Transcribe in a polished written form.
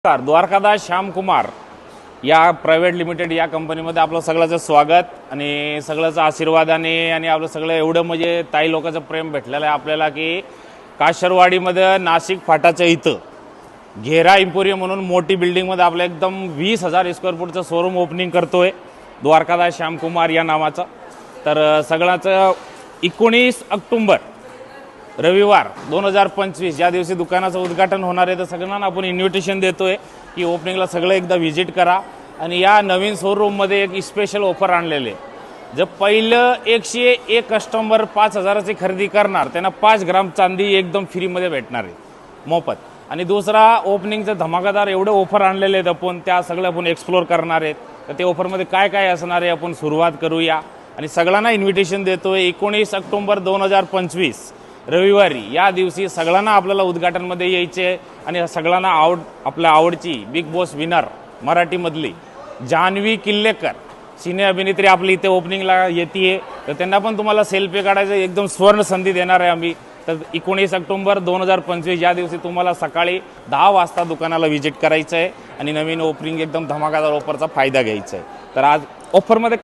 द्वारकादास श्यामकुमार या private limited या कंपनीमध्ये आपलं सगळ्याचं स्वागत आणि सगळ्याचा आशीर्वादाने आणि आपलं सगळं एवढं म्हणजे ताई लोकांचं प्रेम भेटलेलं आहे आपल्याला की काशरवाडीमध्ये नाशिक फाटाच्या इथं घेरा इम्पोरियम म्हणून मोठी बिल्डिंगमध्ये आपलं एकदम 20,000 स्क्वेअर फूटचं शोरूम ओपनिंग करतोय द्वारकादास श्यामकुमार या नावाचं। तर सगळ्याचं 19 ऑक्टोबर रविवार 2025 या दिवशी दुकानाचं उद्घाटन होणार आहे। तर सगळ्यांना आपण इन्व्हिटेशन देतोय की ओपनिंगला सगळं एकदा व्हिजिट करा आणि या नवीन शोरूममध्ये एक स्पेशल ऑफर आणलेले जर पहिलं 101 कस्टमर 5,000ची खरेदी करणार त्यांना 5 ग्राम चांदी एकदम फ्रीमध्ये भेटणार आहे मोफत। आणि दुसरा ओपनिंगचं धमाकादार एवढे ऑफर आणलेले आहेत आपण त्या सगळं आपण एक्सप्लोर करणार आहेत। तर ते ऑफरमध्ये काय काय असणार आहे आपण सुरुवात करूया आणि सगळ्यांना इन्व्हिटेशन देतोय 19 ऑक्टोबर 2025 रविवारी या दिवशी सगळ्यांना आपल्याला उद्घाटनमध्ये यायचे आणि सगळ्यांना आपल्या आवडची बिग बॉस विनर मराठीमधली जान्हवी किल्लेकर सिने अभिनेत्री आपली इथे ओपनिंगला येते। तर त्यांना पण तुम्हाला सेल्फी काढायचं एकदम स्वर्ण संधी देणार आहे आम्ही। तर 19 ऑक्टोबर 2025 या दिवशी तुम्हाला सकाळी 10 वाजता दुकानाला व्हिजिट करायचं आहे आणि नवीन ओपनिंग एकदम धमाकादार ऑफरचा फायदा घ्यायचा आहे। तर आज ऑफरमध्ये